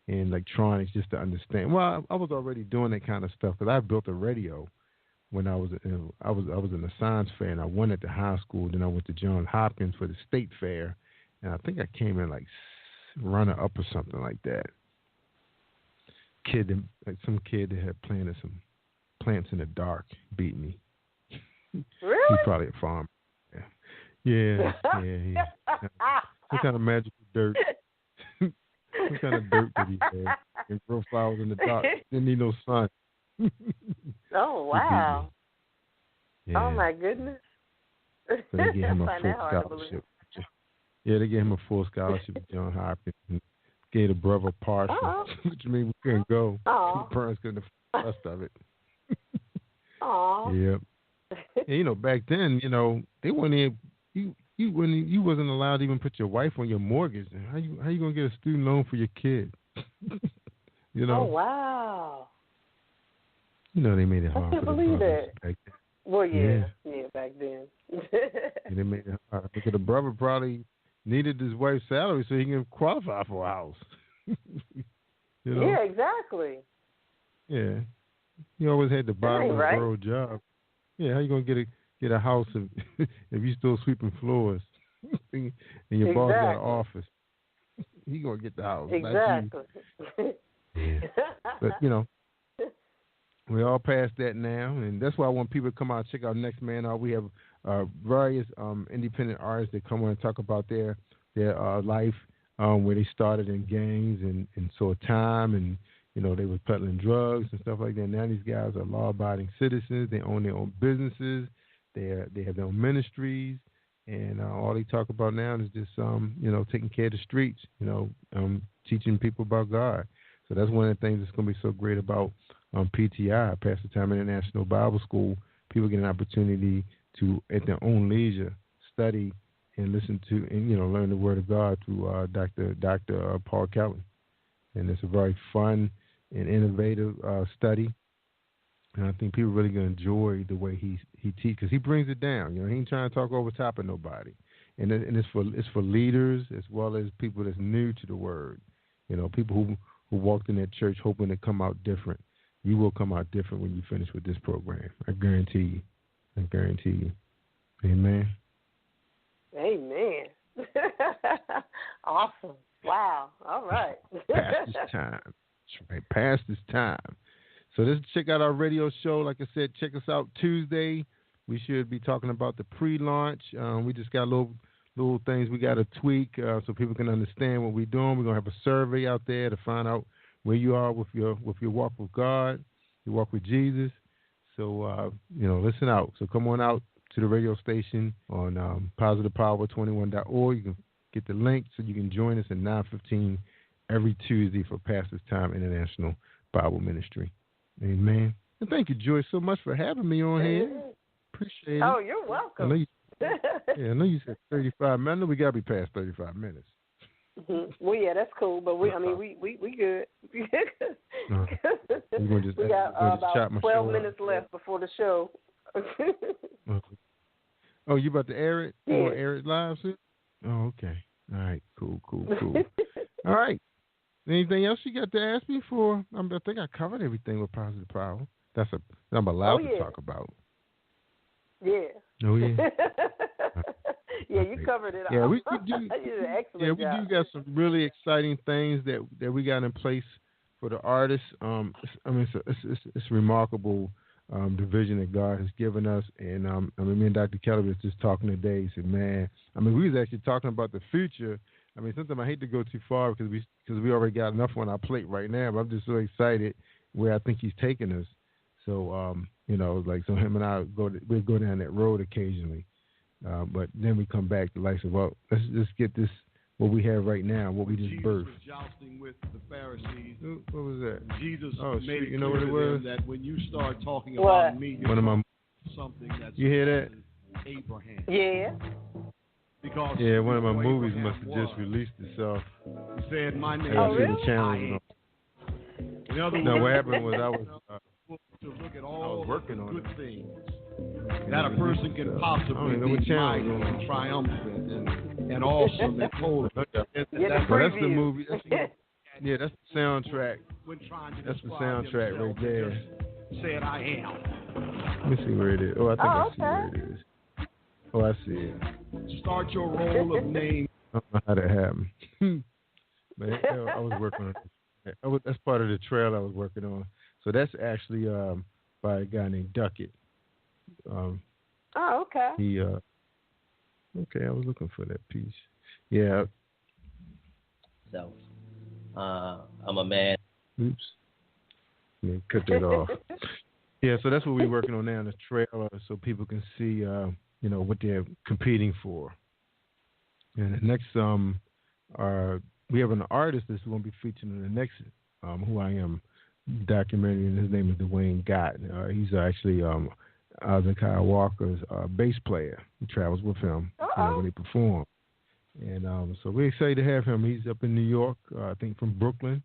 and electronics just to understand. Well, I was already doing that kind of stuff because I built a radio when I was in a science fair, and I won at the high school. Then I went to Johns Hopkins for the state fair, and I think I came in like runner up or something like that. Some kid that had planted some plants in the dark beat me. Really? He's probably a farmer. Yeah. What kind of magical dirt? What kind of dirt did he have? And grow flowers in the dark. Didn't need no sun. Oh, wow. Yeah. Oh, my goodness. So they gave him a I find full that hard to scholarship. Yeah, they gave him a full scholarship at Johns Hopkins. And gave the brother partial, which means we couldn't go. The parents couldn't afford the rest of it. Yep. And, back then, they weren't even, you wasn't allowed to even put your wife on your mortgage. How you gonna get a student loan for your kid? Oh, wow. They made it hard. I can't for the believe brothers it. back then. Well, yeah, back then. And they made it hard because the brother probably needed his wife's salary so he can qualify for a house. Yeah, exactly. Yeah, you always had to buy a right. rural job. Yeah, how you gonna get a house if you still sweeping floors and your boss got an office? He gonna get the house. Exactly. Yeah. But we all past that now, and that's why I want people to come out and check out Next Man Out. We have various independent artists that come on and talk about their life, where they started in gangs and saw time, and they were peddling drugs and stuff like that. Now these guys are law-abiding citizens. They own their own businesses. They have their own ministries, and all they talk about now is just taking care of the streets. Teaching people about God. So that's one of the things that's going to be so great about PTI, Pastor Time International Bible School. People get an opportunity to, at their own leisure, study and listen to and learn the Word of God through Dr. Paul Kelly. And it's a very fun and innovative study. And I think people are really going to enjoy the way he teaches, because he brings it down. He ain't trying to talk over top of nobody. And it's for leaders as well as people that's new to the Word. People who walked in that church hoping to come out different. You will come out different when you finish with this program. I guarantee you. Amen. Amen. Awesome. Wow. All right. Past this time. That's right. Past this time. So check out our radio show. Like I said, check us out Tuesday. We should be talking about the pre-launch. We just got little things we got to tweak so people can understand what we're doing. We're going to have a survey out there to find out where you are with your walk with God, your walk with Jesus. So, listen out. So come on out to the radio station on positivepower21.org. You can get the link so you can join us at 9:15 every Tuesday for Pastor's Time International Bible Ministry. Amen. And thank you, Joyce, so much for having me on here. Appreciate it. Oh, you're welcome. I know you said 35 minutes. I know we got to be past 35 minutes. Mm-hmm. Well, yeah, that's cool, but we good. We got about 12 minutes left before the show. Oh, you about to air it? Yeah. You want to air it live soon? Oh, okay. All right, cool. All right. Anything else you got to ask me for? I think I covered everything with Positive Power. I'm allowed to talk about. Yeah. Oh, yeah. Yeah, you covered it all. Yeah, we do. You did an excellent job. We do got some really exciting things that we got in place for the artists. It's remarkable division that God has given us. And me and Dr. Kelly was just talking today. He said, man, we was actually talking about the future. Sometimes I hate to go too far because we already got enough on our plate right now. But I'm just so excited where I think he's taking us. So so him and I we'll go down that road occasionally. But then we come back to life. So, well, let's get this what we have right now, what we just birthed. Jesus was jousting with the Pharisees. What was that? Jesus made it you know clear what it to was? them that when you start talking about me, you're one of my something that's you hear that? Abraham. Yeah. Because one of my movies must have just released itself. He said, "My name." Oh, really? The channel. In other No, what words, happened was I was to look at all working the on good it. things that a person can possibly be mighty and triumphant and and awesome and cold. Get the Well, that's the preview. movie. That's the soundtrack. When trying to That's the describe soundtrack himself, right there. just said I am. Let me see where it is. Oh, I think I see where okay. it is. Oh, I see it. Start your roll of names. I don't know how that happened. But I was working on it. That's part of the trail I was working on. So that's actually by a guy named Duckett. Oh, okay. He okay, I was looking for that piece. Yeah. So, I'm a man. Oops. Let me cut that off. Yeah, so that's what we're working on now, the trailer, so people can see, what they're competing for. And the next, we have an artist that's going to be featured in the next Who I Am documentary, and his name is Dwayne Gott. He's actually Kyle Walker's bass player. He travels with him when they perform. And so we're excited to have him. He's up in New York, I think from Brooklyn.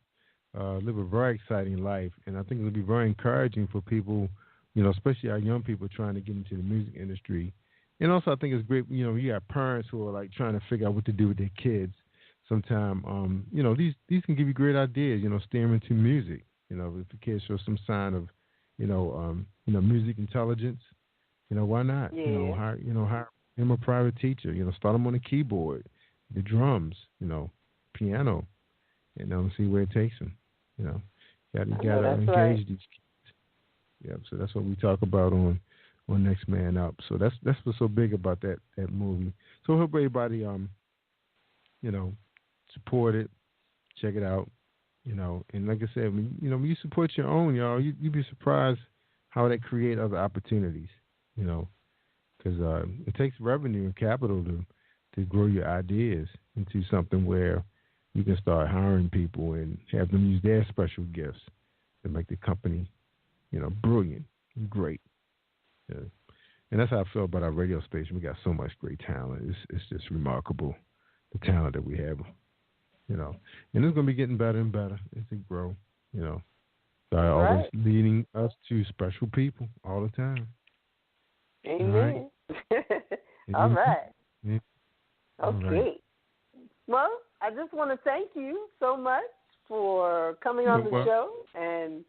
Live a very exciting life, and I think it'll be very encouraging for people, especially our young people trying to get into the music industry. And also, I think it's great, you got parents who are like trying to figure out what to do with their kids. Sometimes, these can give you great ideas, steer them into music. If the kids show some sign of, music intelligence, why not? Yeah. Hire him a private teacher. Start them on the keyboard, the drums, piano, and see where it takes them. You got to engage these kids. Yeah, so that's what we talk about on Next Man Up. So that's what's so big about that movie. So I hope everybody support it, check it out. And like I said, when you support your own, y'all, you'd be surprised how that create other opportunities. Because it takes revenue and capital to grow your ideas into something where you can start hiring people and have them use their special gifts to make the company, brilliant and great. Yeah. And that's how I feel about our radio station. We got so much great talent. It's just remarkable, the talent that we have, And it's going to be getting better and better as it grow, So always leading us to special people all the time. Amen. All right. Yeah. Okay. Right. Well, I just want to thank you so much for coming on the show and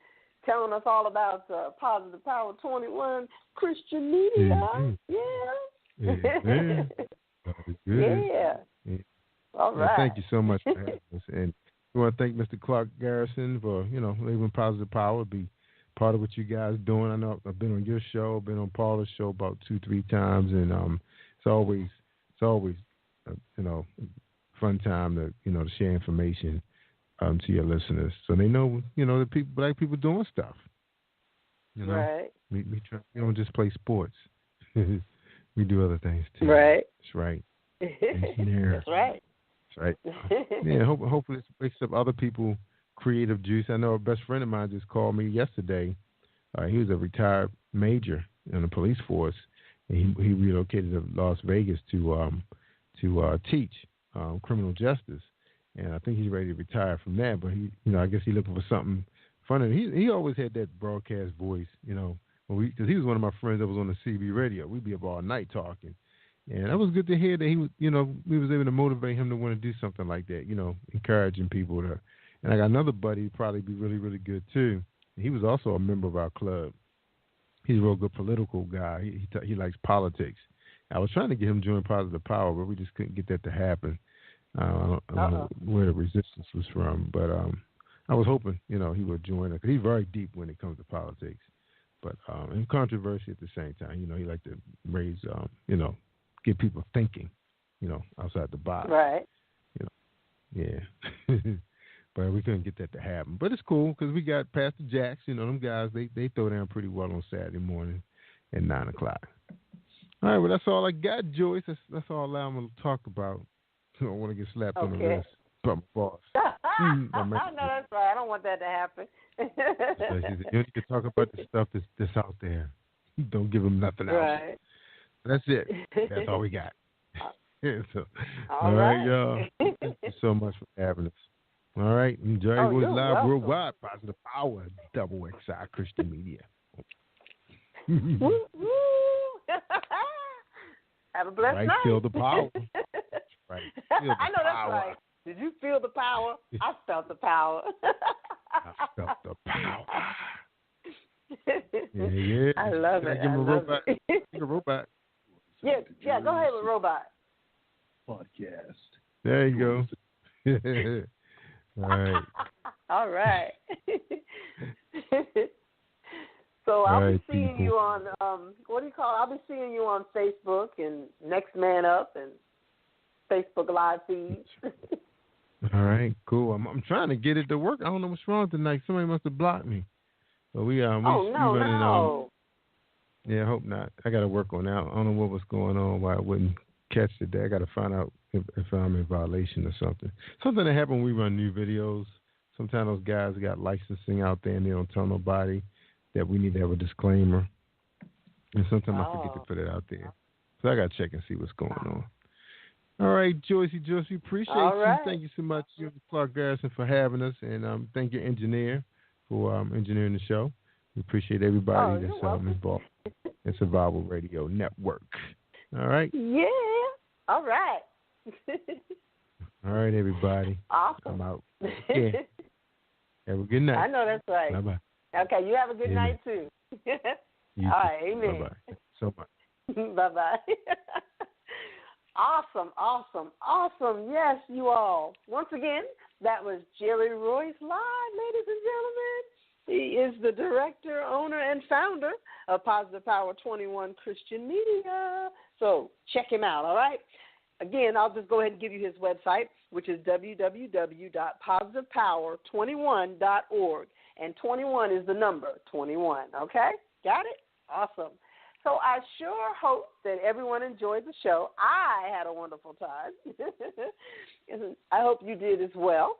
telling us all about Positive Power 21 Christian Media. Yeah. Yeah. All right. Thank you so much for having us. And we want to thank Mr. Clark Garrison for, leaving Positive Power, be part of what you guys are doing. I know I've been on your show, been on Paula's show about 2-3 times, and it's always fun time to share information to your listeners, so they know the black people doing stuff. Right. We don't just play sports. We do other things too. Right. That's right. That's right. That's right. Yeah. Hopefully it wakes up other people creative juice. I know a best friend of mine just called me yesterday. He was a retired major in the police force, and he relocated to Las Vegas to teach criminal justice. And I think he's ready to retire from that. But he, I guess he's looking for something funny. He always had that broadcast voice, because he was one of my friends that was on the CB radio. We'd be up all night talking, and that was good to hear that he was, we was able to motivate him to want to do something like that, encouraging people to. And I got another buddy who'd probably be really, really good too. He was also a member of our club. He's a real good political guy. He likes politics. I was trying to get him to join Positive Power, but we just couldn't get that to happen. I don't know where the resistance was from, but I was hoping, he would join us. He's very deep when it comes to politics, but and controversy at the same time. He like to raise, get people thinking, outside the box. Right. Yeah. But we couldn't get that to happen. But it's cool because we got Pastor Jacks, them guys, they throw down pretty well on Saturday morning at 9 o'clock. All right, well, that's all I got, Joyce. That's all I'm going to talk about. I don't want to get slapped on the wrist by my boss. No, that's right. I don't want that to happen. You can talk about the stuff that's out there. Don't give them nothing else. Right. That's it. That's all we got. So, all right, y'all. Thank you so much for having us. All right. Enjoy Voice Live welcome. Worldwide. Positive Power. Double XI Christian Media. Woo, woo. Have a blessed night. Feel the power. right. I know that's right. Did you feel the power? I felt the power. I felt the power. Yeah. I love it. Give him a robot. It. Give a robot. Yeah, go ahead with robot. Podcast. There you go. All right. All right. So I'll be seeing you on I'll be seeing you on Facebook and Next Man Up and Facebook Live feeds. All right, cool. I'm trying to get it to work. I don't know what's wrong tonight. Somebody must have blocked me. But we no. Yeah, I hope not. I got to work on that. I don't know what was going on, why I wouldn't catch the day. I got to find out if I'm in violation or something. Something that happened when we run new videos. Sometimes those guys got licensing out there and they don't tell nobody that we need to have a disclaimer. And sometimes I forget to put it out there. So I got to check and see what's going on. All right, Joyce, we appreciate you. Thank you so much, Clark Garrison, for having us. And thank your engineer for engineering the show. We appreciate everybody that's involved in Survival Radio Network. All right? Yeah. All right. All right, everybody. Awesome. I'm out. Yeah. Have a good night. I know that's right. Bye-bye. Okay, you have a good night, too. You All right, too. amen. Bye-bye. Thanks so much. Bye-bye. Awesome. Yes, you all. Once again, that was Jerry Royce live, ladies and gentlemen. He is the director, owner, and founder of Positive Power 21 Christian Media. So check him out, all right? Again, I'll just go ahead and give you his website, which is www.positivepower21.org. And 21 is the number, 21, okay? Got it? Awesome. So I sure hope that everyone enjoyed the show. I had a wonderful time. I hope you did as well.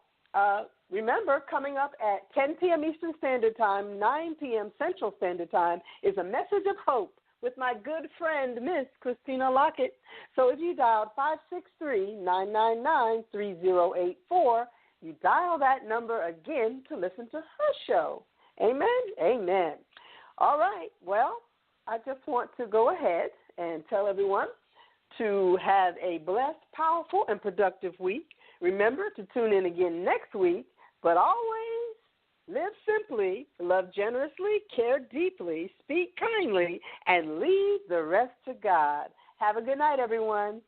Remember, coming up at 10 p.m. Eastern Standard Time, 9 p.m. Central Standard Time, is a message of hope with my good friend, Miss Christina Lockett. So if you dialed 563-999-3084, you dial that number again to listen to her show. Amen? Amen. All right. Well, I just want to go ahead and tell everyone to have a blessed, powerful, and productive week. Remember to tune in again next week, but always live simply, love generously, care deeply, speak kindly, and leave the rest to God. Have a good night, everyone.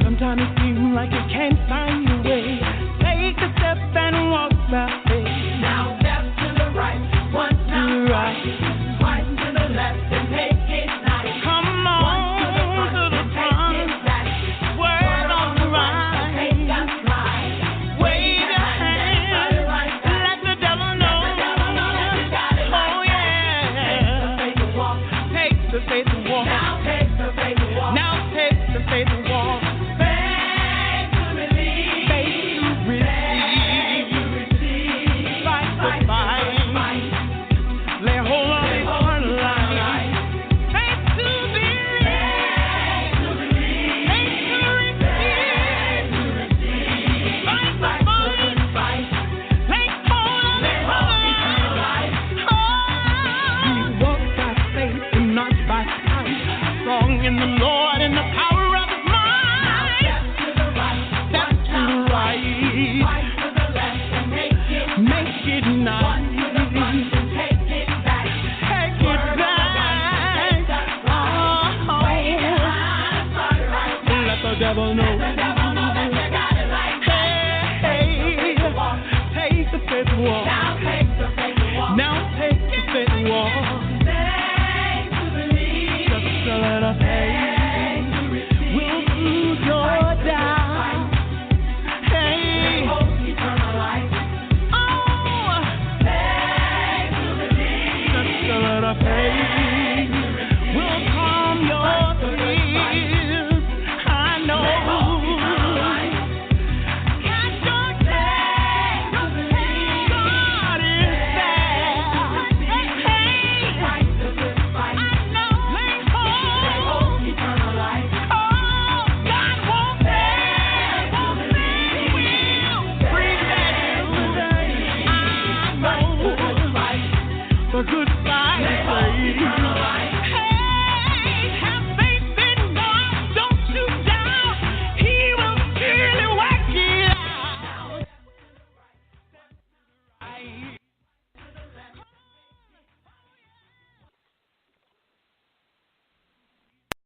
Sometimes it seems like you can't find your way. Take a step and walk by faith. Now step to the right, one now to the right, twice to the left and make it nice. Come on to the front, word on the right. Wave your hand, let the devil know. Oh yeah, take the faith to walk. Now take the faith to walk. Now take the faith to walk. In the Lord and the power of His mind. Step to the right, step to the right, twice to the left and make it nice. One to the front and take it back. Take it back. Wave it high, let the devil know. Let the devil know that you got it right. Hey, take the fifth walk.